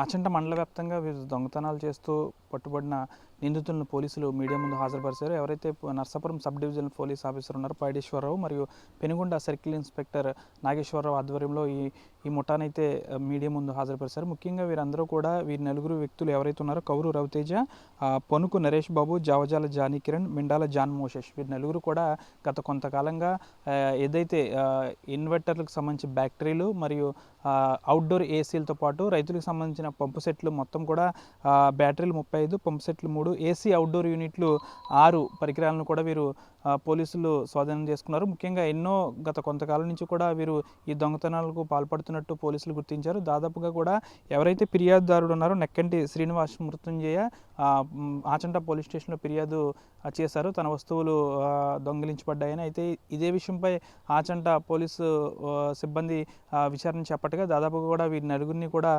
ఆచంట మండల వ్యాప్తంగా వివిధ దొంగతనాలు చేస్తూ పట్టుబడిన నిందితులను పోలీసులు మీడియా ముందు హాజరుపరిచారు. ఎవరైతే Narsapuram sub divisional police officer ఉన్నారో పైడేశ్వరరావు మరియు పెనుగొండ సర్కిల్ ఇన్స్పెక్టర్ నాగేశ్వరరావు ఆధ్వర్యంలో ఈ ముఠానైతే మీడియా ముందు హాజరుపరిచారు. ముఖ్యంగా వీరందరూ కూడా వీరి నలుగురు వ్యక్తులు ఎవరైతే ఉన్నారో కౌరు రవితేజ, పొనుకు నరేష్ బాబు, జావజాల జానీ కిరణ్, మిండాల జాన్ మోషేష్ వీరి నలుగురు కూడా గత కొంతకాలంగా ఏదైతే ఇన్వర్టర్లకు సంబంధించి బ్యాటరీలు మరియు అవుట్డోర్ ఏసీలతో పాటు రైతులకు సంబంధించిన పంపు సెట్లు మొత్తం కూడా బ్యాటరీలు 35, పంపు సెట్లు 3, ఏసీ అవుట్డోర్ యూనిట్లు 6 పరికరాలను కూడా వీరు పోలీసులు స్వాధీనం చేసుకున్నారు. ముఖ్యంగా గత కొంతకాలం నుంచి కూడా వీరు ఈ దొంగతనాలకు పాల్పడుతున్నట్టు పోలీసులు గుర్తించారు. దాదాపుగా కూడా ఎవరైతే ఫిర్యాదుదారుడు ఉన్నారో నెక్కంటి శ్రీనివాస్ మృత్యుంజయ ఆచంట పోలీస్ స్టేషన్లో ఫిర్యాదు చేశారు. తన వస్తువులు దొంగిలించబడ్డాయని. అయితే ఇదే విషయంపై ఆచంట పోలీసు సిబ్బంది విచారణ చేపట్టగా దాదాపుగా కూడా వీరి నలుగురిని కూడా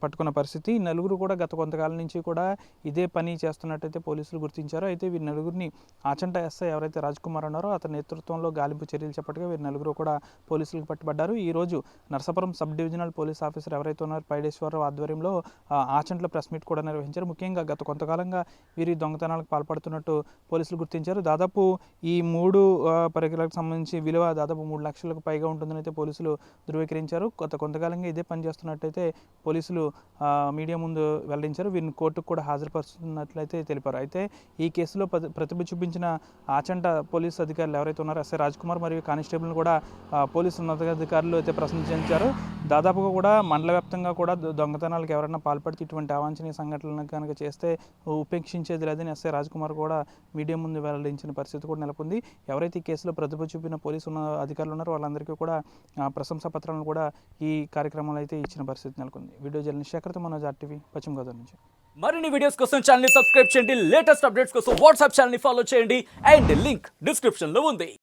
పట్టుకున్న పరిస్థితి. ఈ నలుగురు కూడా గత కొంతకాలం నుంచి కూడా ఇదే పని చేస్తున్నట్టయితే పోలీసులు గుర్తించారు. అయితే వీరి నలుగురిని ఆచంట ఎస్ఐ ఎవరైతే రాజ్ కుమార్ ఉన్నారో అతని నేతృత్వంలో గాలింపు చర్యలు చేపట్టగా వీరి నలుగురు కూడా పోలీసులకు పట్టుబడ్డారు. ఈ రోజు Narsapuram sub divisional police officer ఎవరైతే ఉన్నారో పైడేశ్వరరావు ఆధ్వర్యంలో ఆచంటలో ప్రెస్ మీట్ కూడా నిర్వహించారు. ముఖ్యంగా గత కొంతకాలంగా వీరి దొంగతనాలకు పాల్పడుతున్నట్టు పోలీసులు గుర్తించారు. దాదాపు ఈ 3 పరికరాలకు సంబంధించి విలువ దాదాపు 3 లక్షలకు పైగా ఉంటుందని అయితే పోలీసులు ధృవీకరించారు. గత కొంతకాలంగా ఇదే పని చేస్తున్నట్టయితే పోలీసులు మీడియా ముందు వెల్లడించారు. వీరిని కోర్టుకు కూడా హాజరుపరుస్తున్నట్లయితే తెలిపారు. అయితే ఈ కేసులో ప్రతిభ చూపించిన ఆచంట పోలీసు అధికారులు ఎవరైతే ఉన్నారో ఎస్ఐ రాజ్ కుమార్ మరియు కానిస్టేబుల్ని కూడా పోలీసు ఉన్నతాధికారులు అయితే ప్రశంసించారు. దాదాపుగా కూడా మండల వ్యాప్తంగా కూడా దొంగతనాలకు ఎవరైనా పాల్పడితే ఇటువంటి అవాంఛనీయ సంఘటనలు కనుక చేస్తే ఉపేక్షించేది లేదని ఎస్ఐ రాజ్ కుమార్ కూడా మీడియా ముందు వెల్లడించిన పరిస్థితి కూడా నెలకొంది. ఎవరైతే ఈ కేసులో ప్రతిభ చూపిన పోలీసు ఉన్న అధికారులు ఉన్నారో వాళ్ళందరికీ కూడా ప్రశంసా పత్రాలను కూడా ఈ కార్యక్రమంలో అయితే ఇచ్చిన పరిస్థితి నెలకొంది. వీడియో జర్నలిస్ట్ శేఖర్తో మనోజ్ RTV పశ్చిమ గోదావరి నుంచి. మరిన్ని వీడియోస్ కోసం ఛానల్ ని సబ్స్క్రైబ్ చేయండి. లేటెస్ట్ అప్డేట్స్ కోసం వాట్సాప్ ఛానల్ ని ఫాలో చేయండి. అండ్ లింక్ డిస్క్రిప్షన్ లో ఉంది.